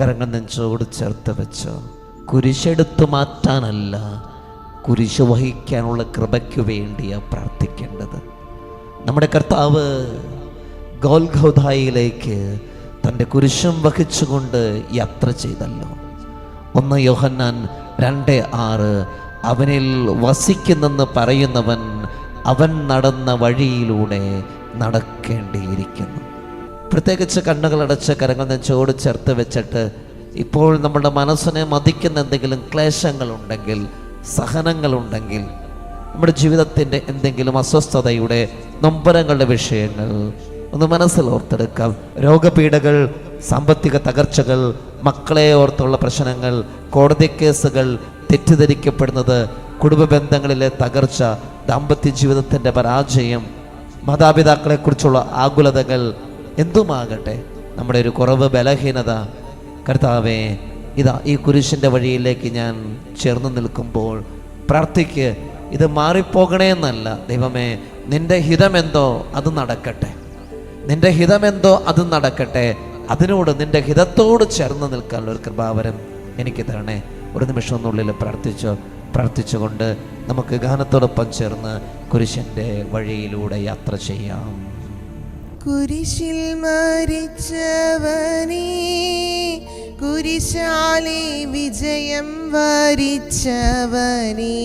കരങ്ങൾ നെഞ്ചോട് ചേർത്ത് വെച്ചോ. കുരിശെടുത്തു മാറ്റാനല്ല, കുരിശ് വഹിക്കാനുള്ള കൃപയ്ക്കു വേണ്ടിയാണ് പ്രാർത്ഥിക്കേണ്ടത്. നമ്മുടെ കർത്താവ് ഗോൽഗോഥായിലേക്ക് തൻ്റെ കുരിശും വഹിച്ചുകൊണ്ട് യാത്ര ചെയ്തല്ലോ. 1 യോഹന്നാൻ 2:6 അവനിൽ വസിക്കുന്നെന്ന് പറയുന്നവൻ അവൻ നടന്ന വഴിയിലൂടെ നടക്കേണ്ടിയിരിക്കുന്നു. പ്രത്യേകിച്ച് കണ്ണുകളടച്ച് കരങ്ങൾ നെഞ്ചോട് ചേർത്ത് വെച്ചിട്ട് ഇപ്പോൾ നമ്മുടെ മനസ്സിനെ മതിക്കുന്ന എന്തെങ്കിലും ക്ലേശങ്ങളുണ്ടെങ്കിൽ, സഹനങ്ങളുണ്ടെങ്കിൽ, നമ്മുടെ ജീവിതത്തിൻ്റെ എന്തെങ്കിലും അസ്വസ്ഥതയുടെ നൊമ്പരങ്ങളുടെ വിഷയങ്ങൾ ഒന്ന് മനസ്സിൽ ഓർത്തെടുക്കാം. രോഗപീഠകൾ, സാമ്പത്തിക തകർച്ചകൾ, മക്കളെ ഓർത്തുള്ള പ്രശ്നങ്ങൾ, കോടതി കേസുകൾ, തെറ്റിദ്ധരിക്കപ്പെടുന്നത്, കുടുംബ ബന്ധങ്ങളിലെ തകർച്ച, ദാമ്പത്യ ജീവിതത്തിൻ്റെ പരാജയം, മാതാപിതാക്കളെക്കുറിച്ചുള്ള ആകുലതകൾ, എന്തുമാകട്ടെ നമ്മുടെ ഒരു കുറവ്, ബലഹീനത, കർത്താവേ ഇതാ ഈ കുരിശിൻ്റെ വഴിയിലേക്ക് ഞാൻ ചേർന്ന് നിൽക്കുമ്പോൾ പ്രാർത്ഥിക്ക്. ഇത് മാറിപ്പോകണേ എന്നല്ല, ദൈവമേ നിൻ്റെ ഹിതമെന്തോ അത് നടക്കട്ടെ, നിൻ്റെ ഹിതമെന്തോ അത് നടക്കട്ടെ, അതിനോട് നിൻ്റെ ഹിതത്തോട് ചേർന്ന് നിൽക്കാനുള്ള ഒരു കൃപാവരം എനിക്ക് തരണേ. ഒരു നിമിഷം ഒന്നുള്ളിൽ പ്രാർത്ഥിച്ചുകൊണ്ട് നമുക്ക് ഗാനത്തോടൊപ്പം ചേർന്ന് കുരിശിൻ്റെ വഴിയിലൂടെ യാത്ര ചെയ്യാം. കുരിശിൽ മരിച്ചവനേ, കുരിശാലെ വിജയം വരിച്ചവനേ,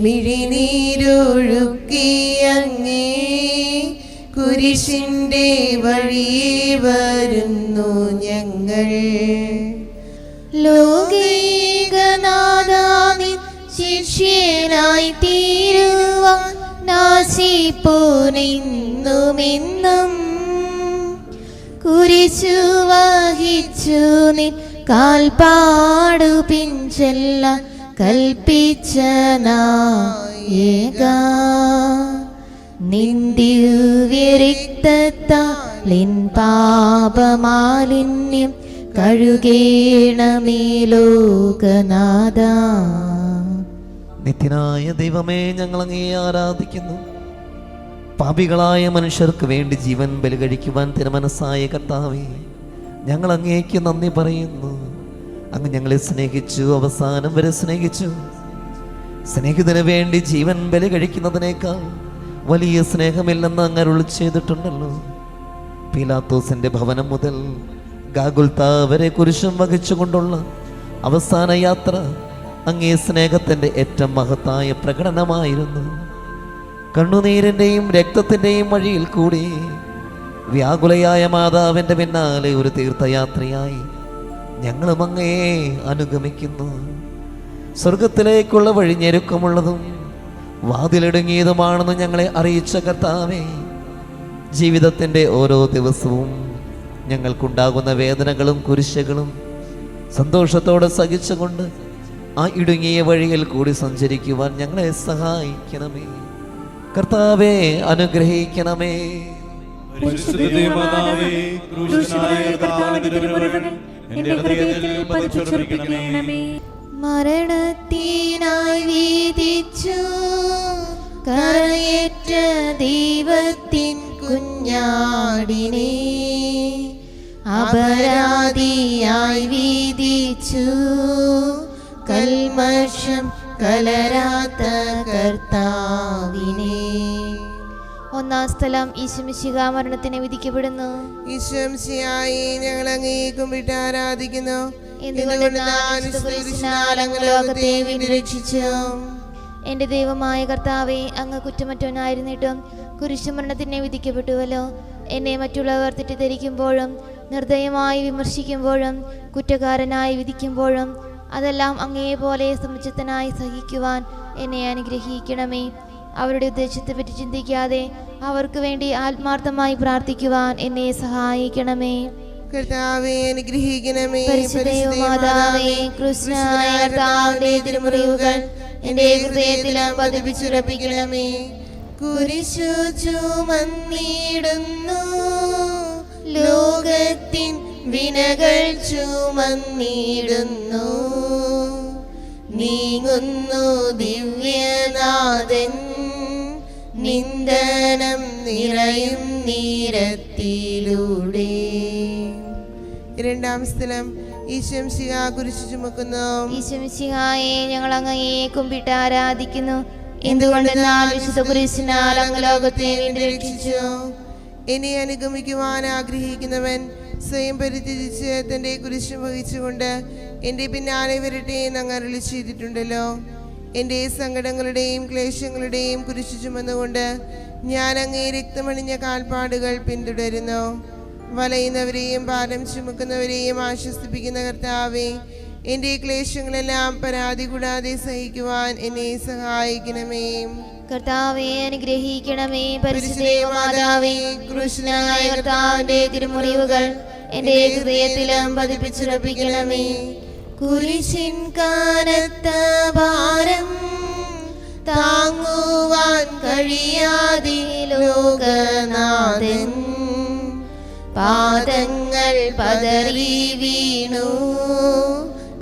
മിഴിനീരൊഴുക്കിയങ്ങേ കുരിശിൻ്റെ വഴിയേ വരുന്നു ഞങ്ങൾ. ലോകൈകനാഥാനിൻ ശിഷ്യനായി തീരുവാൻ നാശിപ്പോനെന്നുമെന്നും കുരിശു വഹിച്ചു നിൻ കാൽപ്പാടു പിൻചെല്ല കൽപ്പിച്ച നായക. നിൻ ദിവ്യരക്തത്താലിൻ പാപമാലിന്യം കഴുകേണമേ ലോകനാഥ. നിത്യനായ ദൈവമേ, ഞങ്ങൾ അങ്ങയെ ആരാധിക്കുന്നു. പാപികളായ മനുഷ്യർക്ക് വേണ്ടി ജീവൻ ബലി കഴിക്കുവാൻ തിരുമനസ്സായ കർത്താവേ, ഞങ്ങൾ അങ്ങേക്ക് നന്ദി പറയുന്നു. അങ്ങ് ഞങ്ങളെ സ്നേഹിച്ചു, അവസാനം വരെ സ്നേഹിച്ചു. സ്നേഹിതന് വേണ്ടി ജീവൻ ബലി കഴിക്കുന്നതിനേക്കാൾ വലിയ സ്നേഹമില്ലെന്ന് അങ്ങ് അരുളി ചെയ്തിട്ടുണ്ടല്ലോ. പീലാത്തോസിന്റെ ഭവനം മുതൽ ഗാഗുൽത്ത വരെ കുരിശും വഹിച്ചുകൊണ്ടുള്ള അവസാന യാത്ര അങ്ങേ സ്നേഹത്തിൻ്റെ ഏറ്റവും മഹത്തായ പ്രകടനമായിരുന്നു. കണ്ണുനീരിൻ്റെയും രക്തത്തിൻ്റെയും വഴിയിൽ കൂടി വ്യാകുലയായ മാതാവിൻ്റെ പിന്നാലെ ഒരു തീർത്ഥയാത്രയായി ഞങ്ങളും അങ്ങയെ അനുഗമിക്കുന്നു. സ്വർഗത്തിലേക്കുള്ള വഴി ഞെരുക്കമുള്ളതും വാതിലിടുങ്ങിയതുമാണെന്ന് ഞങ്ങളെ അറിയിച്ച കർത്താവേ, ജീവിതത്തിൻ്റെ ഓരോ ദിവസവും ഞങ്ങൾക്കുണ്ടാകുന്ന വേദനകളും കുരിശുകളും സന്തോഷത്തോടെ സഹിച്ചുകൊണ്ട് ആ ഇടുങ്ങിയ വഴിയിൽ കൂടി സഞ്ചരിക്കുവാൻ ഞങ്ങളെ സഹായിക്കണമേ. കർത്താവേ, അനുഗ്രഹിക്കണമേ. മരണത്തിനായി വീതിച്ചു കരയേറ്റ ദൈവത്തിൻ കുഞ്ഞാടിനെ അപരാധിയായി വീതിച്ചു കൽമഷം കലരാത്ത കർത്താവിനെ. ഒന്നാം സ്ഥലം ഈശോമിശിഹ മരണത്തിന് വിധിക്കപ്പെടുന്നു. ഈശോമിശിഹായെ ഞങ്ങൾ അങ്ങേ കുമ്പിട്ട് ആരാധിക്കുന്നു. ലോകത്തെ വീണ്ടും രക്ഷിച്ചു. എന്റെ ദൈവമായ കർത്താവേ, അങ്ങ് കുറ്റമറ്റവനായിരുന്നിട്ടും കുരിശുമരണത്തിന് വിധിക്കപ്പെട്ടുവല്ലോ. എന്നെ മറ്റുള്ളവർ തെറ്റിദ്ധരിക്കുമ്പോഴും നിർദ്ദയമായി വിമർശിക്കുമ്പോഴും കുറ്റക്കാരനായി വിധിക്കുമ്പോഴും അതെല്ലാം അങ്ങേപോലെ സമുചിതനായി സഹിക്കുവാൻ എന്നെ അനുഗ്രഹിക്കണമേ. അവരുടെ ഉദ്ദേശത്തെപ്പറ്റി ചിന്തിക്കാതെ അവർക്ക് വേണ്ടി ആത്മാർത്ഥമായി പ്രാർത്ഥിക്കുവാൻ എന്നെ സഹായിക്കണമേ. കർത്താവേ, അനുഗ്രഹിക്കണമേ. പരിശുദ്ധമാതാവേ, കൃഷ്ണനായ കർത്താവിന്റെ തിരുമുറിവുകൾ എന്റെ ഹൃദയത്തിൽ പതിപ്പിച്ചുറപ്പിക്കണമേ. കുരിശു ചുമന്നിടുന്നു, ലോകത്തിൻ വിനകൾ ചുമന്നിടുന്നു, നീങ്ങുന്നു ദിവ്യനാഥൻ നിന്ദനം നിറയും നീരത്തിലൂടെ. രണ്ടാം സ്ഥലം ഈശംശിഹ കുരിശു ചുമക്കുന്നു. ഈശോമിശിഹായെ ഞങ്ങൾ അങ്ങയെ കുമ്പിട്ട് ആരാധിക്കുന്നു. എന്തുകൊണ്ടെന്നാൽ വിശുദ്ധ കുരിശിനാൽ അങ്ങ് ലോകത്തെ വീണ്ടും രക്ഷിച്ചു. എന്നെ അനുഗമിക്കുവാൻ ആഗ്രഹിക്കുന്നവൻ സ്വയം പരിത്യജിച്ച് തൻ്റെ കുരിശ് വഹിച്ചുകൊണ്ട് എൻ്റെ പിന്നാലെ വരട്ടെ എന്ന് അങ്ങ് അരുളി ചെയ്തിട്ടുണ്ടല്ലോ. എൻ്റെ സങ്കടങ്ങളുടെയും ക്ലേശങ്ങളുടെയും കുരിശു ചുമന്നുകൊണ്ട് ഞാൻ അങ്ങേ രക്തമണിഞ്ഞ കാൽപ്പാടുകൾ പിന്തുടരുന്നു. വലയുന്നവരെയും ഭാരം ചുമക്കുന്നവരെയും ആശ്വസിപ്പിക്കുന്ന കർത്താവേ, എൻ്റെ ക്ലേശങ്ങളെല്ലാം പരാതി കൂടാതെ സഹിക്കുവാൻ എന്നെ സഹായിക്കണമേ. കർത്താവെ അനുഗ്രഹിക്കണമേ. പരിശുദ്ധ മാതാവേ, ക്രൂശനായ കർത്താവിന്റെ തിരുമുറിവുകൾ എന്റെ ഹൃദയത്തിലും പതിപ്പിച്ചുറപ്പിക്കണമേ. കുരിശിൻ കനത്ത ഭാരം താങ്ങുവാൻ കഴിയാതെ ലോകനാഥൻ പാദങ്ങൾ പതറി വീണു.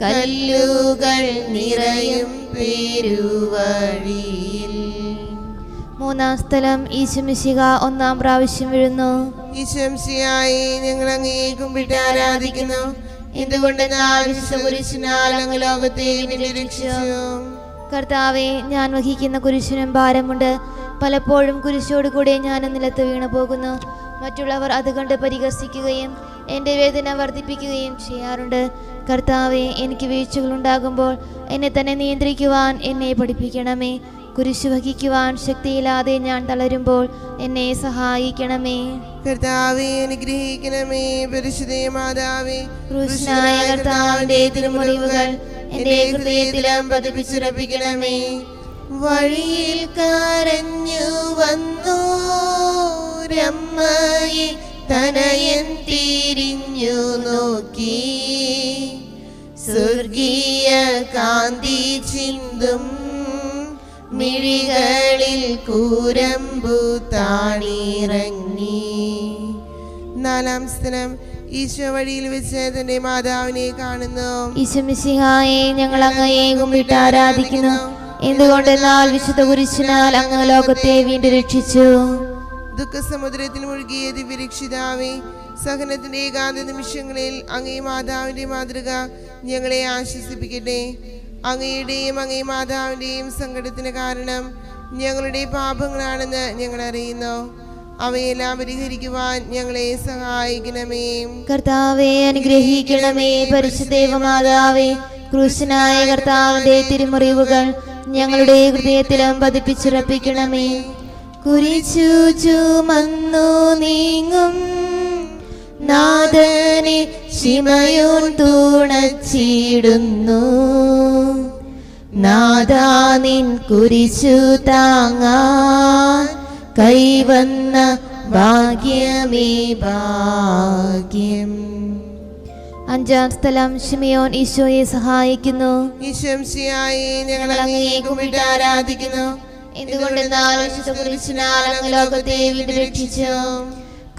കല്ലുകൾ നിറയും പെരുവഴിയിൽ. മൂന്നാം സ്ഥലം ഈശോമിശിഹ ഒന്നാം പ്രാവശ്യം വീഴുന്നു. ഈശംശിഹായെ ഞങ്ങൾ അങ്ങയെ കുമ്പിട്ട് ആരാധിക്കുന്നു. എന്തുകൊണ്ടെന്നാൽ വിശുദ്ധ കുരിശിനാൽ അങ്ങ് ലോകത്തെ വീണ്ടും രക്ഷിച്ചു. കർത്താവെ, ഞാൻ വഹിക്കുന്ന കുരിശിനും ഭാരമുണ്ട്. പലപ്പോഴും കുരിശോടുകൂടെ ഞാൻ നിലത്ത് വീണു പോകുന്നു. മറ്റുള്ളവർ അത് കണ്ട് പരിഹസിക്കുകയും എൻ്റെ വേദന വർദ്ധിപ്പിക്കുകയും ചെയ്യാറുണ്ട്. കർത്താവെ, എനിക്ക് വീഴ്ചകളുണ്ടാകുമ്പോൾ എന്നെ തന്നെ നിയന്ത്രിക്കുവാൻ എന്നെ പഠിപ്പിക്കണമേ. കുരിശു വഹിക്കുവാൻ ശക്തിയില്ലാതെ ഞാൻ തളരുമ്പോൾ എന്നെ സഹായിക്കണമേ. കർത്താവെ അനുഗ്രഹിക്കണമേ. പരിശുദ്ധ മാതാവേ, ക്രൂശനായ കർത്താവിന്റെ തിരുമുറിവുകൾ എന്റെ ഹൃദയത്തിലും പതിപ്പിച്ചുറപ്പിക്കണമേ. വഴിയിൽ കരഞ്ഞു വന്നു രമ്മയെ തനയൻ തിരിഞ്ഞു നോക്കി. സ്വർഗീയ കാന്തി ചിന്തും മിഴികളിൽ കൂരമ്പു താണിറങ്ങി. നാലാം സ്ഥലം ഈശോ വഴിയിൽ വെച്ച് തന്റെ മാതാവിനെ കാണുന്നു. ഈശോമിശിഹായെ ഞങ്ങൾ അങ്ങയെ കുമ്പിട്ട് ആരാധിക്കുന്നു. എന്തുകൊണ്ടെന്നാൽ വിശുദ്ധ കുരിശിനാൽ അങ്ങ് ലോകത്തെ വീണ്ടും രക്ഷിച്ചു. ദുഃഖസമുദ്രത്തിൽ മുഴുകിയ ദിവ്യരക്ഷിതാവേ, സഹനത്തിന്റെ ഏകാന്ത നിമിഷങ്ങളിൽ അങ്ങേ മാതാവിന്റെ മാതൃക ഞങ്ങളെ ആശ്വസിപ്പിക്കട്ടെ. അങ്ങയുടെയും അങ്ങേ മാതാവിന്റെയും സങ്കടത്തിന് കാരണം ഞങ്ങളുടെ പാപങ്ങളാണെന്ന് ഞങ്ങൾ അറിയുന്നു. അവയെല്ലാം പരിഹരിക്കുവാൻ ഞങ്ങളെ സഹായിക്കണമേ. കർത്താവെ അനുഗ്രഹിക്കണമേ. പരിശുദ്ധ മാതാവേ, ക്രൂശനായ കർത്താവിന്റെ തിരുമുറിവുകൾ ഞങ്ങളുടെ ഹൃദയത്തിലും പതിപ്പിച്ചുറപ്പിക്കണമേ. കുരിശു ചുമന്നു നീങ്ങും നാഥനെ ശിമയോൻ തുണച്ചിടുന്നു. നാഥാ, നിൻ കുരിശു താങ്ങാൻ കൈവന്ന ഭാഗ്യമേ ഭാഗ്യം. അഞ്ചാം സ്ഥലം ശിമയോൻ ഈശോയെ സഹായിക്കുന്നു. ഈശംശിഹായെ ഞങ്ങൾ അങ്ങയെ കുമ്പിട്ട് ആരാധിക്കുന്നു. എന്തുകൊണ്ടെന്നാൽ വിശുദ്ധ കുരിശിനാൽ അങ്ങ് ലോകത്തെ വീണ്ടും രക്ഷിച്ചു.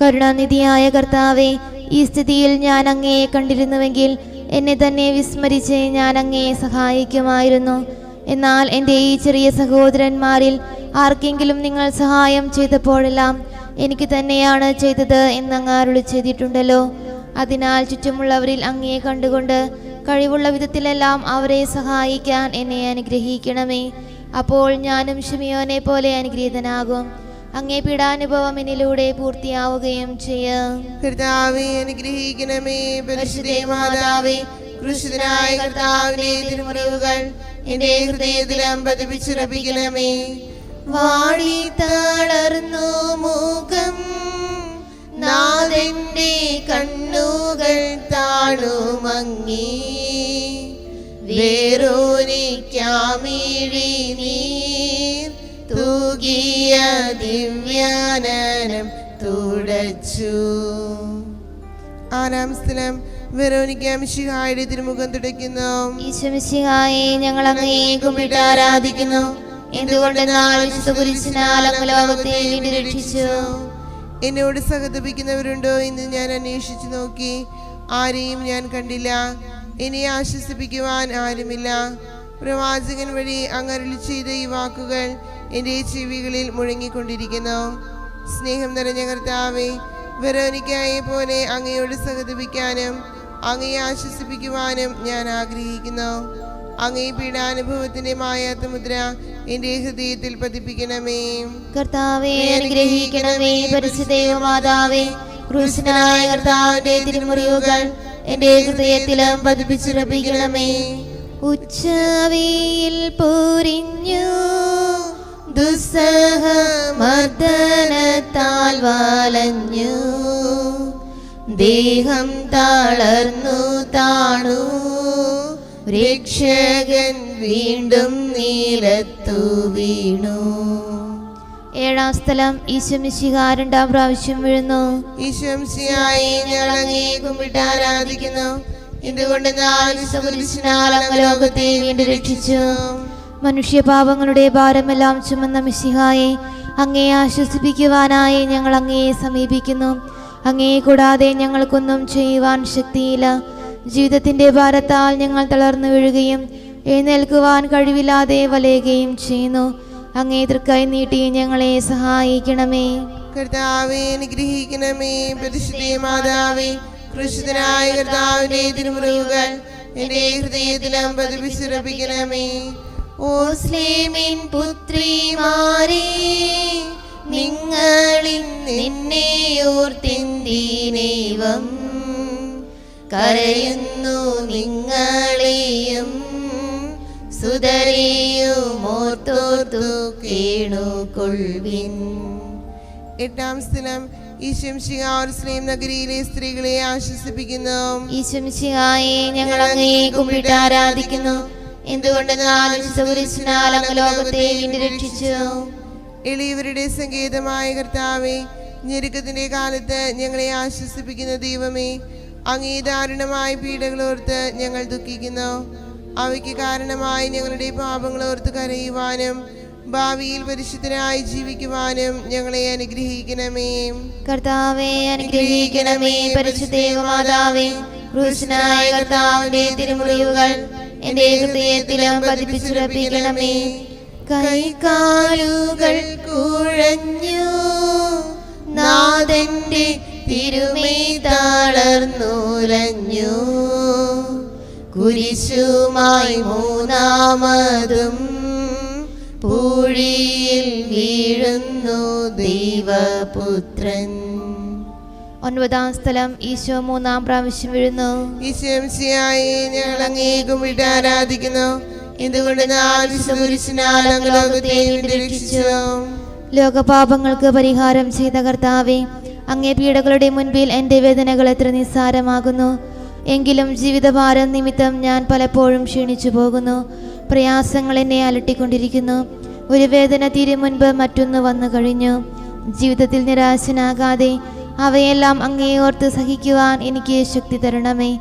കരുണാനിധിയായ കർത്താവെ, ഈ സ്ഥിതിയിൽ ഞാൻ അങ്ങയെ കണ്ടിരുന്നുവെങ്കിൽ എന്നെ തന്നെ വിസ്മരിച്ച് ഞാൻ അങ്ങയെ സഹായിക്കുമായിരുന്നു. എന്നാൽ എൻ്റെ ഈ ചെറിയ സഹോദരന്മാരിൽ ആർക്കെങ്കിലും നിങ്ങൾ സഹായം ചെയ്തപ്പോഴെല്ലാം എനിക്ക് തന്നെയാണ് ചെയ്തത് എന്നങ്ങ് അരുളി ചെയ്തിട്ടുണ്ടല്ലോ. അതിനാൽ ചുറ്റുമുള്ളവരിൽ അങ്ങയെ കണ്ടുകൊണ്ട് കഴിവുള്ള വിധത്തിലെല്ലാം അവരെ സഹായിക്കാൻ എന്നെ അനുഗ്രഹിക്കണമേ. അപ്പോൾ ഞാനും ശിമയോനെ പോലെ അനുഗ്രഹീതനാകും. അങ്ങേ പീഡാനുഭവം എന്നിലൂടെ പൂർത്തിയാവുകയും ചെയ്യാം. കർത്താവേ അനുഗ്രഹിക്കണമേ. പരിശുദ്ധ മാതാവേ, ക്രൂശിതനായ കർത്താവിന്റെ തിരുമുറിവുകൾ എന്റെ ഹൃദയത്തിലും പതിപ്പിച്ചുറപ്പിക്കണമേ. വാടി തളർന്നു മുഖം നാഥന്റെ കണ്ണുകൾ താണുമങ്ങി. വേറൊരിക്കാമിഴി നീർ തൂകിയ ദിവ്യാനനം തുടച്ചു. ആറാം സ്ഥലം വെറോനിക്ക മിശിഹായുടെ തിരുമുഖം തുടയ്ക്കുന്നു. ഈശോമിശിഹായെ ഞങ്ങൾ അങ്ങയെ കുമ്പിട്ട് ആരാധിക്കുന്നു. എന്തുകൊണ്ടെന്നാൽ വിശുദ്ധ കുരിശിനാൽ അങ്ങ് ലോകത്തെ വീണ്ടും രക്ഷിച്ചു. എന്നോട് സഹതപിക്കുന്നവരുണ്ടോ എന്ന് ഞാൻ അന്വേഷിച്ചു നോക്കി, ആരെയും ഞാൻ കണ്ടില്ല. എന്നെ ആശ്വസിപ്പിക്കുവാൻ ആരുമില്ല. പ്രവാചകൻ വഴി അങ്ങ് അരുളി ചെയ്ത ഈ വാക്കുകൾ എൻ്റെ ചെവികളിൽ മുഴങ്ങിക്കൊണ്ടിരിക്കുന്നു. സ്നേഹം നിറഞ്ഞ കർത്താവേ, വെറോനിക്കയെ പോലെ അങ്ങയോട് സഹതപിക്കാനും അങ്ങയെ ആശ്വസിപ്പിക്കുവാനും ഞാൻ ആഗ്രഹിക്കുന്നു. അങ്ങേ പീഡാനുഭവത്തിന്റെ മായാത്ത മുദ്ര എന്റെ ഹൃദയത്തിൽ പതിപ്പിക്കണമേ. കർത്താവേ അനുഗ്രഹിക്കണമേ. പരിശുദ്ധ മാതാവേ, ക്രൂശനായ കർത്താവിന്റെ തിരുമുറിവുകൾ എന്റെ ഹൃദയത്തിലും പതിപ്പിച്ചുറപ്പിക്കണമേ. ഉച്ചവെയിൽ പൊരിഞ്ഞു ദുസ്സഹമർദ്ദനത്താൽ വലഞ്ഞു, ദേഹം തളർന്നു താണു, രക്ഷകൻ വീണ്ടും നിലത്തു വീണു. ഏഴാം സ്ഥലം. ഈശോമിശിഹാ രണ്ടാം പ്രാവശ്യം വീഴുന്നു. ഈശോമിശിഹായെ ഞങ്ങൾ അങ്ങയെ കുമ്പിട്ട് ആരാധിക്കുന്നു. എന്തുകൊണ്ട് ലോകത്തെ വീണ്ടും രക്ഷിച്ചു. മനുഷ്യപാപങ്ങളുടെ ഭാരമെല്ലാം ചുമന്ന മിശിഹായെ, അങ്ങയെ ആശ്വസിപ്പിക്കുവാനായി ഞങ്ങൾ അങ്ങയെ സമീപിക്കുന്നു. അങ്ങയെ കൂടാതെ ഞങ്ങൾക്കൊന്നും ചെയ്യുവാൻ ശക്തിയില്ല. ജീവിതത്തിന്റെ ഭാരത്താൽ ഞങ്ങൾ തളർന്നു വീഴുകയും എഴുന്നേൽക്കുവാൻ കഴിവില്ലാതെ വലയുകയും ചെയ്യുന്നു. അങ്ങേ തൃക്കൈ നീട്ടി ഞങ്ങളെ സഹായിക്കണമേ. കർത്താവേ അനുഗ്രഹിക്കണമേ. പരിശുദ്ധ മാതാവേ, ക്രൂശിതനായ കർത്താവിന്റെ തിരുമുറിവുകൾ എന്റെ ഹൃദയത്തിലും പതിപ്പിച്ചുറപ്പിക്കണമേ. ഓസ്ലേമിൻ പുത്രിമാരേ, നിങ്ങളിൽ നിന്നെ ഓർത്തിന്ദീനേവം കരയുന്നു നിങ്ങളെയും സുതരെയും ഓർത്തോർത്തു കേണുകൊള്ളുവിൻ. എട്ടാം സ്ഥലം. ഈശോമിശിഹാ യെരൂശലേം നഗരിയിലെ സ്ത്രീകളെ ആശ്വസിപ്പിക്കുന്നു. ഈശോമിശിഹായെ ഞങ്ങൾ അങ്ങയെ കുമ്പിട്ട് ആരാധിക്കുന്നു. എന്തുകൊണ്ട് അങ്ങ് ലോകത്തെ വീണ്ടും രക്ഷിച്ചു. എളിയവരുടെ സങ്കേതമായ കർത്താവേ, ഞെരുക്കത്തിന്റെ കാലത്ത് ഞങ്ങളെ ആശ്വസിപ്പിക്കുന്ന ദൈവമേ, അങ്ങേ ദാരുണമായ പീഡകളോർത്ത് ഞങ്ങൾ ദുഃഖിക്കുന്നു. അവയ്ക്ക് കാരണമായി ഞങ്ങളുടെ പാപങ്ങളോർത്ത് കരയുവാനും ഭാവിയിൽ പരിശുദ്ധനായി ജീവിക്കുവാനും ഞങ്ങളെ അനുഗ്രഹിക്കണമേ. കർത്താവേ അനുഗ്രഹിക്കണമേ. പരിശുദ്ധ മാതാവേ, ക്രൂശനായ കർത്താവിന്റെ തിരുമുറിവുകൾ എന്റെ ഹൃദയത്തിലും പതിപ്പിച്ചുറപ്പിക്കണമേ. കൈകാലുകൾ കുഴഞ്ഞു നാഥന്റെ തിരുമേ തളർന്നുലഞ്ഞു, കുരിശുമായി മൂന്നാമതും പൂഴിയിൽ വീഴുന്നു ദൈവപുത്രൻ. ഒൻപതാം സ്ഥലം. ഈശോ മൂന്നാം പ്രാവശ്യം വീഴുന്നു. ഈശോമിശിഹായെ ഞങ്ങൾ അങ്ങയെ കുമ്പിട്ട് ആരാധിക്കുന്നു. എന്തുകൊണ്ട് ലോകത്തെ വീണ്ടും രക്ഷിച്ചു. ലോകപാപങ്ങൾക്ക് പരിഹാരം ചെയ്ത കർത്താവേ, അങ്ങേ പീഡകളുടെ മുൻപിൽ എൻ്റെ വേദനകൾ എത്ര നിസ്സാരമാകുന്നു. എങ്കിലും ജീവിതഭാരം നിമിത്തം ഞാൻ പലപ്പോഴും ക്ഷീണിച്ചു പോകുന്നു. പ്രയാസങ്ങൾ എന്നെ അലട്ടിക്കൊണ്ടിരിക്കുന്നു. ഒരു വേദന തീരും മുൻപ് മറ്റൊന്ന് വന്നു കഴിഞ്ഞു. ജീവിതത്തിൽ നിരാശനാകാതെ അവയെല്ലാം അങ്ങേ ഓർത്ത് സഹിക്കുവാൻ എനിക്ക് ശക്തി തരണമേ.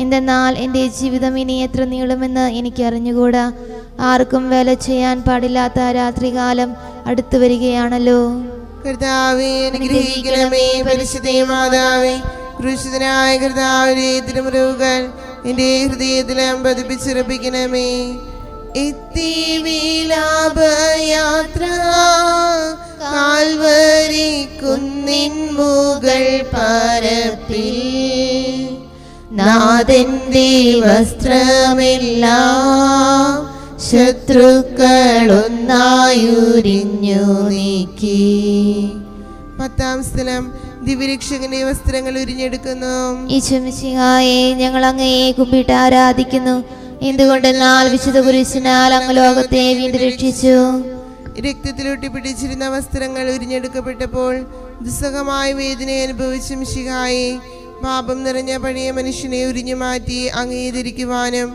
എന്തെന്നാൽ എൻ്റെ ജീവിതം ഇനി എത്ര നീളുമെന്ന് എനിക്ക് അറിഞ്ഞുകൂടാ. ആർക്കും വേല ചെയ്യാൻ പാടില്ലാത്ത രാത്രികാലം അടുത്തു വരികയാണല്ലോ. കർത്താവേ അനുഗ്രഹിക്കണമേ. പരിശുദ്ധ മാതാവേ, ക്രൂശിതനായ കർത്താവിന്റെ തിരുമുറിവുകൾ എന്റെ ഹൃദയത്തിലും പതിപ്പിച്ചുറപ്പിക്കണമേ. എത്തി വിലാപയാത്ര കാൽവരി കുന്നിൻ മുകൾ പരപ്പിൽ, നാഥന്റെ വസ്ത്രമെല്ലാം ശത്രുക്കളൊന്നായുരിഞ്ഞു നീക്കി. പത്താം സ്ഥലം. ദിവ്യരക്ഷകന്റെ വസ്ത്രങ്ങൾ ഉരിഞ്ഞെടുക്കുന്നു. ഈശോമിശിഹായെ ഞങ്ങൾ അങ്ങയെ കുമ്പിട്ട് ആരാധിക്കുന്നു. എന്തുകൊണ്ടെന്നാൽ വിശുദ്ധ കുരിശിനാൽ അങ്ങ് ലോകത്തെ വീണ്ടും രക്ഷിച്ചു. രക്തത്തിലൊട്ടി പിടിച്ചിരുന്ന വസ്ത്രങ്ങൾ ഉരിഞ്ഞെടുക്കപ്പെട്ടപ്പോൾ ദുസ്സഹമായ വേദന അനുഭവിച്ച മിശിഹായെ, പാപം നിറഞ്ഞ പഴയ മനുഷ്യനെ ഉരിഞ്ഞു മാറ്റി അങ്ങയെ ധരിക്കുവാനും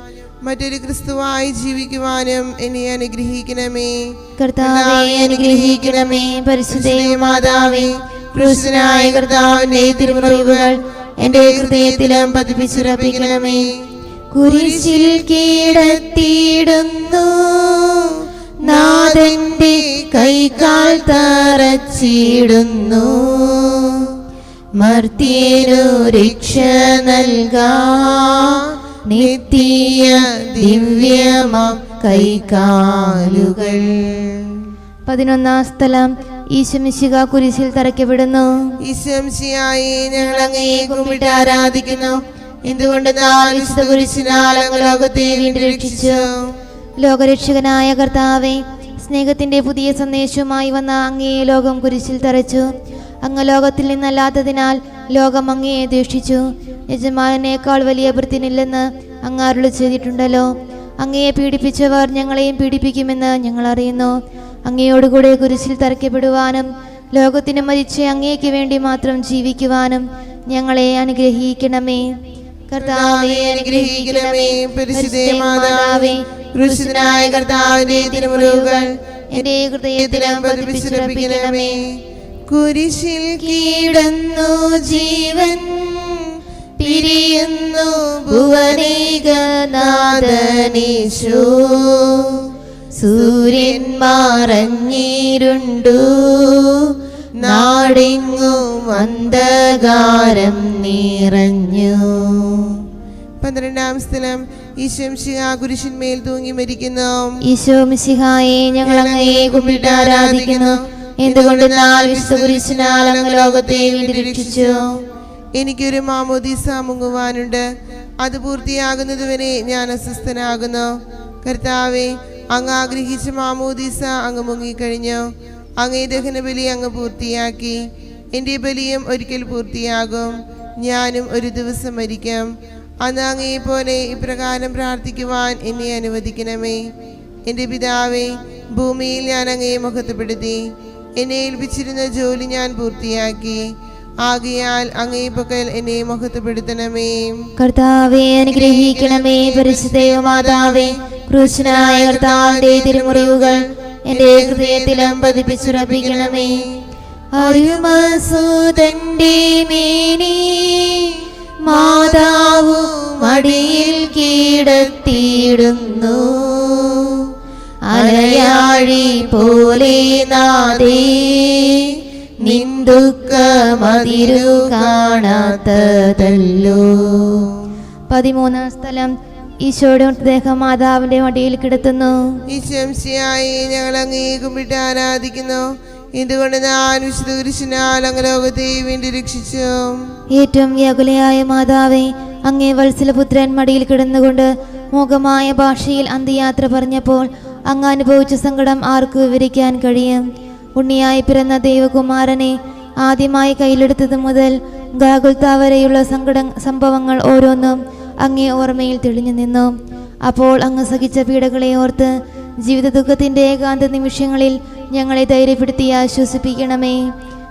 മറ്റൊരു ക്രിസ്തുവായി ജീവിക്കുവാനും എന്നെ അനുഗ്രഹിക്കണമേ. കർത്താവേ അനുഗ്രഹിക്കണമേ. പരിശുദ്ധ മാതാവേ, ക്രൂശനായ കർത്താവിന്റെ തിരുമുറിവുകൾ എന്റെ ഹൃദയത്തിലും പതിപ്പിച്ചുറപ്പിക്കണമേ. കുരിശിൽ കീഴത്തിയിടുന്നു നാഥന്റെ കൈകാൽ തറച്ചിടുന്നു, മർത്യനു രക്ഷ നൽകാൻ നിത്യ ദിവ്യമാം കൈകാലുകൾ. 11-ാം സ്ഥലം. ഈശോമിശിഹാ കുരിശിൽ തറയ്ക്കപ്പെടുന്നു. ഈശോമിശിഹായെ ഞങ്ങൾ അങ്ങയെ കുമ്പിട്ട് ആരാധിക്കുന്നു. എന്തുകൊണ്ടെന്നാൽ വിശുദ്ധ കുരിശിനാൽ അങ്ങ് ലോകത്തെ വീണ്ടും രക്ഷിച്ചു. ലോകരക്ഷകനായ കർത്താവേ, സ്നേഹത്തിന്റെ പുതിയ സന്ദേശവുമായി വന്ന അങ്ങയെ ലോകം കുരിശിൽ തറച്ചു. അങ്ങ് ലോകത്തിൽ നിന്നല്ലാത്തതിനാൽ ലോകം അങ്ങയെ ദ്വേഷിച്ചു. യജമാനേക്കാൾ വലിയ ഭൃത്യനില്ലെന്ന് അങ്ങ് അരുളി ചെയ്തിട്ടുണ്ടല്ലോ. അങ്ങയെ പീഡിപ്പിച്ചവർ ഞങ്ങളെയും പീഡിപ്പിക്കുമെന്ന് ഞങ്ങൾ അറിയുന്നു. അങ്ങയോടുകൂടെ കുരിശിൽ തറയ്ക്കപ്പെടുവാനും ലോകത്തിന് മരിച്ച് അങ്ങേക്ക് വേണ്ടി മാത്രം ജീവിക്കുവാനും ഞങ്ങളെ അനുഗ്രഹിക്കണമേ. കർത്താവേ അനുഗ്രഹിക്കണമേ. പരിശുദ്ധ മാതാവേ, ക്രൂശിതനായ കർത്താവിന്റെ തിരുമുറിവുകൾ എന്റെ ഹൃദയത്തിലും പതിപ്പിച്ചുറപ്പിക്കണമേ. കുരിശിൽ കീടന്നു ജീവൻ പിരിയുന്നു ഭുവനേകനാഥനീശോ. സൂര്യൻ മറഞ്ഞിരുണ്ടു, നാടെങ്ങും അന്ധകാരം നിറഞ്ഞു. 12-ാം സ്ഥലം ഈശോ മിശിഹാ കുരിശിന്മേൽ തൂങ്ങി മരിക്കുന്നു. ഈശോ മിശിഹായെ ഞങ്ങൾ അങ്ങയെ കുമ്പിട്ട് ആരാധിക്കുന്നു. എന്തുകൊണ്ടെന്നാൽ വിശുദ്ധ കുരിശിനാൽ അങ്ങ് ലോകത്തെ വീണ്ടും രക്ഷിച്ചു. എനിക്കൊരു മാമോദീസ മുങ്ങുവാനുണ്ട്, അത് പൂർത്തിയാകുന്നതുവരെ ഞാൻ അസ്വസ്ഥനാകുന്നു. കർത്താവെ, അങ്ങ് ആഗ്രഹിച്ച മാമോദീസ അങ്ങ് മുങ്ങിക്കഴിഞ്ഞു. അങ്ങേ ദഹനബലി അങ്ങ് പൂർത്തിയാക്കി. എൻ്റെ ബലിയും ഒരിക്കൽ പൂർത്തിയാകും. ഞാനും ഒരു ദിവസം മരിക്കും. അന്ന് അങ്ങയെ പോലെ ഇപ്രകാരം പ്രാർത്ഥിക്കുവാൻ എന്നെ അനുവദിക്കണമേ. എൻ്റെ പിതാവേ, ഭൂമിയിൽ ഞാൻ അങ്ങയെ മഹത്വപ്പെടുത്തി. എന്നെ ഏൽപ്പിച്ചിരുന്ന ജോലി ഞാൻ പൂർത്തിയാക്കി. ആകയാൽ അങ്ങേ പക്കൽ എന്നെ മഹത്വപ്പെടുത്തണമേ. കർത്താവേ അനുഗ്രഹിക്കണമേ. പരിശുദ്ധ മാതാവേ, ക്രൂശനായ കർത്താവിന്റെ തിരുമുറിവുകൾ എന്റെ ഹൃദയത്തിലും പതിപ്പിച്ചുറപ്പിക്കണമേ. അരുമസുതന്റെ മേനി മാതാവു മടിയിൽ കീടത്തിയിടുന്നു. അലയാഴി പോലെ നാദേ നിന്ദുഃഖമതിരു കാണാത്തതല്ലോ. 13-ാം സ്ഥലം ഈശോയുടെ മൃതദേഹം മാതാവിന്റെ മടിയിൽ കിടത്തുന്നു. ഈശംസിയായി ഞങ്ങൾ അങ്ങയെ കുമ്പിട്ട് ആരാധിക്കുന്നു. എന്തുകൊണ്ട് ഞാൻ വിശുദ്ധ കുരിശിനാൽ അങ്ങ് ലോകത്തെ വീണ്ടും രക്ഷിച്ചു. ഏറ്റവും വ്യാകുലയായ മാതാവേ, അങ്ങേ വത്സലപുത്രൻ മടിയിൽ കിടന്നുകൊണ്ട് മൂകമായ ഭാഷയിൽ അന്ത്യയാത്ര പറഞ്ഞപ്പോൾ അങ്ങ് അനുഭവിച്ച സങ്കടം ആർക്ക് വിവരിക്കാൻ കഴിയും? ഉണ്ണിയായി പിറന്ന ദൈവകുമാരനെ ആദ്യമായി കയ്യിലെടുത്തത് മുതൽ ഗാഗുൽത്താ വരെയുള്ള സംഭവങ്ങൾ ഓരോന്നും അങ്ങേ ഓർമ്മയിൽ തെളിഞ്ഞു നിന്നു. അപ്പോൾ അങ്ങ് സഹിച്ച പീഡകളെ ഓർത്ത് ജീവിത ദുഃഖത്തിന്റെ ഏകാന്ത നിമിഷങ്ങളിൽ ഞങ്ങളെ ധൈര്യപ്പെടുത്തി ആശ്വസിപ്പിക്കണമേ.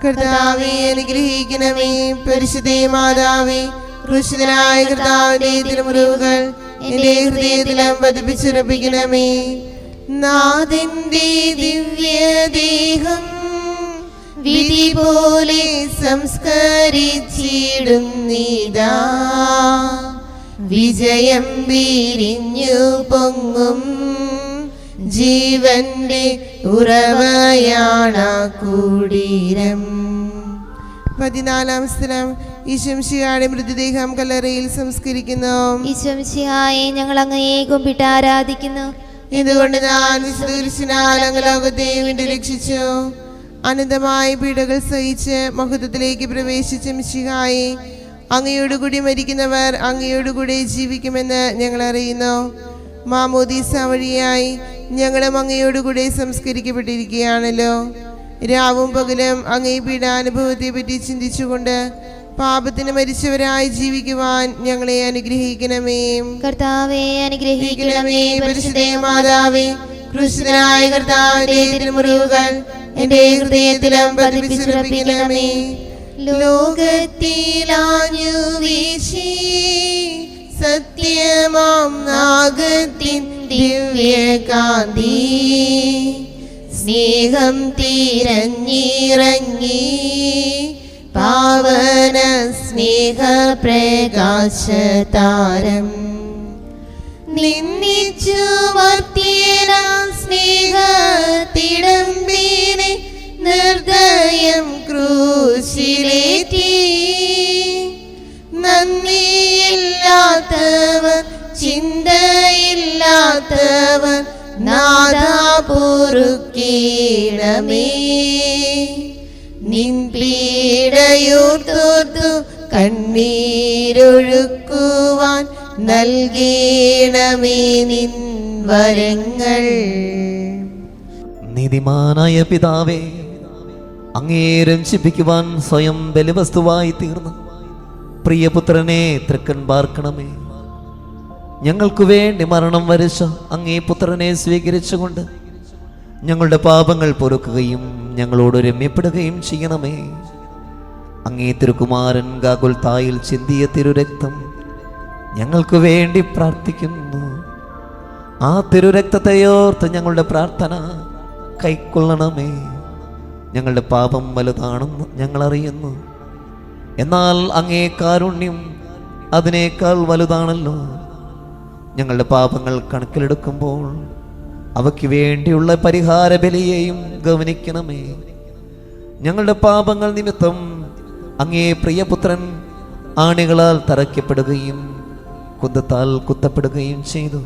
കർത്താവേ അനുഗ്രഹിക്കണമേ. പരിശുദ്ധ മാതാവേ, ക്രൂശിതനായ കർത്താവിന്റെ തിരുമുറിവുകൾ എന്റെ ഹൃദയത്തിലും പതിപ്പിച്ചുറപ്പിക്കണമേ. നാഥന്റെ ദിവ്യദേഹം വിധി പോലെ സംസ്കരിച്ചിടുന്നിതാ. വിജയം വിരിഞ്ഞു പൊങ്ങും ജീവന്റെ ഉറവയാണ കുടീരം. 14-ാം സ്ഥലം ഈശംശിയുടെ മൃതദേഹം കല്ലറയിൽ സംസ്കരിക്കുന്നു. ഈശംശിയായെ ഞങ്ങൾ അങ്ങയെ കുമ്പിട്ട് ആരാധിക്കുന്നു. ഇതുകൊണ്ട് ഞാൻ വിശുദ്ധ കുരിശിനാൽ അങ്ങ് ലോകത്തെ വീണ്ടും രക്ഷിച്ചു. അനന്തമായ പീഡകൾ സഹിച്ച് മഹത്വത്തിലേക്ക് പ്രവേശിച്ച മിശിഹായെ, അങ്ങയോടുകൂടി മരിക്കുന്നവർ അങ്ങയോടുകൂടി ജീവിക്കുമെന്ന് ഞങ്ങൾ അറിയുന്നു. മാമോദീസ വഴിയായി ഞങ്ങളും അങ്ങയോടുകൂടി സംസ്കരിക്കപ്പെട്ടിരിക്കുകയാണല്ലോ. രാവും പകലും അങ്ങേ പീഡാനുഭവത്തെ പറ്റി ചിന്തിച്ചുകൊണ്ട് പാപത്തിന് മരിച്ചവരായി ജീവിക്കുവാൻ ഞങ്ങളെ അനുഗ്രഹിക്കണമേ. കർത്താവേ അനുഗ്രഹിക്കണമേ. പരിശുദ്ധ മാതാവേ, ക്രൂശിതനായ കർത്താവിന്റെ തിരുമുറിവുകൾ എന്റെ ഹൃദയത്തിലും പതിപ്പിച്ചുറപ്പിക്കണമേ. ലോകത്തിലാഞ്ഞു വീശി സത്യമാം നാഗത്തിൻ ദിവ്യകാന്തി, സ്നേഹം തിരഞ്ഞിറങ്ങി പാവന സ്നേഹപ്രകാശതാരം. നിന്നിച്ചു മർത്യന സ്നേഹത്തിടമ്പിനെ നിർദ്ദയം ക്രൂശിലേറ്റി. നന്ദിയില്ലാത്തവർ ചിന്തയില്ലാത്തവർ നാഥാ പൊറുക്കേണമേ. നിൻ പീഡയോർത്തോർത്തു കണ്ണീരൊഴുക്കുവാൻ നൽകണമേ നിൻ വരങ്ങൾ. നീതിമാനായ പിതാവേ, അങ്ങേ രഞ്ജിപ്പിക്കുവാൻ സ്വയം ബലിവസ്തുവായി തീർന്നു പ്രിയപുത്രനെ തൃക്കൺ പാർക്കണമേ. ഞങ്ങൾക്കു വേണ്ടി മരണം വരിച്ച അങ്ങേ പുത്രനെ സ്വീകരിച്ചുകൊണ്ട് ഞങ്ങളുടെ പാപങ്ങൾ പൊറുക്കുകയും ഞങ്ങളോട് രമ്യപ്പെടുകയും ചെയ്യണമേ. അങ്ങേ തിരുകുമാരൻ ഗാഗുൽത്തായിൽ ചിന്തിയ തിരുരക്തം ഞങ്ങൾക്ക് വേണ്ടി പ്രാർത്ഥിക്കുന്നു. ആ തിരുരക്തത്തെയോർത്ത് ഞങ്ങളുടെ പ്രാർത്ഥന കൈക്കൊള്ളണമേ. ഞങ്ങളുടെ പാപം വലുതാണെന്ന് ഞങ്ങൾ അറിയുന്നു, എന്നാൽ അങ്ങേ കാരുണ്യം അതിനേക്കാൾ വലുതാണല്ലോ. ഞങ്ങളുടെ പാപങ്ങൾ കണക്കിലെടുക്കുമ്പോൾ അവയ്ക്ക് വേണ്ടിയുള്ള പരിഹാര ബലിയെയും ഗവനിക്കണമേ. ഞങ്ങളുടെ പാപങ്ങൾ നിമിത്തം അങ്ങേ പ്രിയപുത്രൻ ആണികളാൽ തറയ്ക്കപ്പെടുകയും കുന്തത്താൽ കുത്തപ്പെടുകയും ചെയ്തു.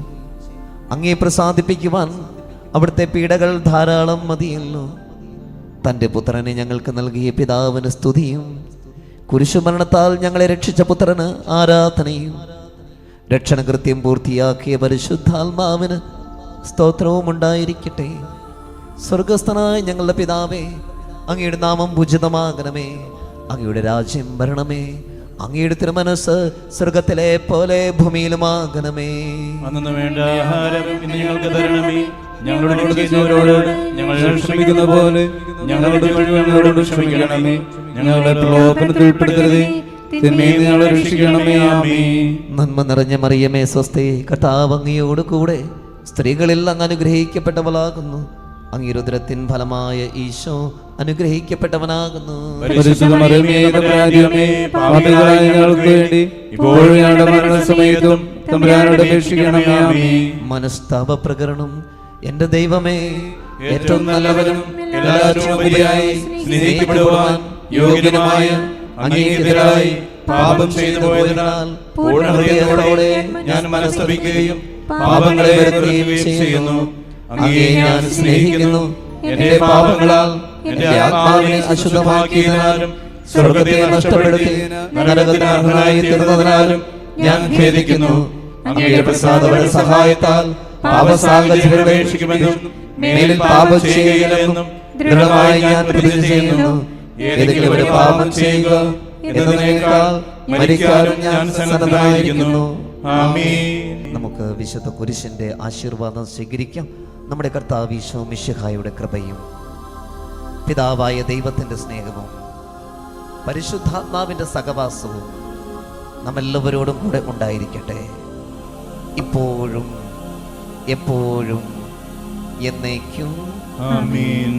അങ്ങേ പ്രസാദിപ്പിക്കുവാൻ അവിടുത്തെ പീഡകൾ ധാരാളം മതിയല്ലോ. തൻ്റെ പുത്രനെ ഞങ്ങൾക്ക് നൽകിയ പിതാവിന് സ്തുതിയും കുരിശുമരണത്താൽ ഞങ്ങളെ രക്ഷിച്ച പുത്രന് ആരാധനയും രക്ഷണകൃത്യം പൂർത്തിയാക്കിയ പരിശുദ്ധാത്മാവിന് സ്തോത്രവും ഉണ്ടായിരിക്കട്ടെ. സ്വർഗസ്ഥനായ ഞങ്ങളുടെ പിതാവേ, അങ്ങയുടെ നാമം പൂജിതമാകണമേ. അങ്ങയുടെ രാജ്യം വരണമേ. അങ്ങയുടെ തിരുമനസ് സ്വർഗത്തിലെ പോലെ ഭൂമിയിലുമാകണമേ. അന്നു വേണ്ട ആഹാരം ഇന്ന് ഞങ്ങൾക്ക് തരണമേ. ഞങ്ങളുടെ തെറ്റുകാരോട് ഞങ്ങൾ ക്ഷമിക്കുന്ന പോലെ ഞങ്ങളുടെ ഞങ്ങളോട് ക്ഷമിക്കണമേ. ഞങ്ങളുടെ പ്രലോഭനത്തിൽ ഉൾപ്പെടുത്തരുതേ, തിന്മയിൽ നിന്ന് ഞങ്ങളെ രക്ഷിക്കണമേ. ആമേൻ. നന്മ നിറഞ്ഞ മറിയമേ സ്വസ്തി, കർത്താവ് അങ്ങയോട് കൂടെ സ്ത്രീകളിൽ അങ്ങ് അനുഗ്രഹിക്കപ്പെട്ടവളാകുന്നു. അങ്ങയുടെ ഉദരത്തിൻ ഫലമായ ഈശോ അനുഗ്രഹിക്കപ്പെട്ടവനാകുന്നു. പരിശുദ്ധ മറിയമേ, തമ്പുരാന്റമ്മേ, പാപികളായ ഞങ്ങൾക്ക് വേണ്ടി ഇപ്പോഴും ഞങ്ങളുടെ മരണസമയത്തും തമ്പുരാനോട് അപേക്ഷിക്കണമേ. ആമേൻ. മനസ്താപ പ്രകരണം. എൻ്റെ ദൈവമേ, ഏറ്റവും നല്ലവനും എല്ലാവരും ഉപരിയായി സ്നേഹിക്കപ്പെടുവാൻ യോഗ്യനുമായ അങ്ങേക്കെതിരായി പാപം ചെയ്തു പോയതിനാൽ പൂർണ്ണ ഹൃദയത്തോടെ ഞാൻ മനസ്തപിക്കുകയും പാപങ്ങളെ വെറുക്കുകയും ചെയ്യുന്നു. അങ്ങയെ ഞാൻ സ്നേഹിക്കുന്നു. എന്റെ പാപങ്ങളാൽ എന്റെ ആത്മാവിനെ അശുദ്ധമാക്കിയതിനാലും സ്വർഗത്തെ നഷ്ടപ്പെടുത്തി നരകത്തിന് അർഹനായി തീർന്നതിനാലും ഞാൻ ഖേദിക്കുന്നു. അങ്ങയുടെ പ്രസാദവര സഹായത്താൽ പാപസാഹചര്യങ്ങളെ ഉപേക്ഷിക്കുമെന്നും മേലിൽ പാപം ചെയ്യുകയില്ലെന്നും ദൃഢമായി ഞാൻ പ്രതിജ്ഞ ചെയ്യുന്നു. ഏതെങ്കിലും ഒരു പാപം ചെയ്യുക എന്നതിനേക്കാൾ മരിക്കാനും ഞാൻ സന്നദ്ധനായിരിക്കുന്നു. ആമേൻ. നമുക്ക് വിശുദ്ധ കുരിശിന്റെ ആശീർവാദം സ്വീകരിക്കാം. നമ്മുടെ കർത്താവ് ഈശോ മിശിഹായുടെ കൃപയും പിതാവായ ദൈവത്തിന്റെ സ്നേഹവും പരിശുദ്ധാത്മാവിന്റെ സഹവാസവും നമ്മെല്ലാവരോടും കൂടെ ഉണ്ടായിരിക്കട്ടെ, ഇപ്പോഴും എപ്പോഴും എന്നേക്കും. ആമേൻ.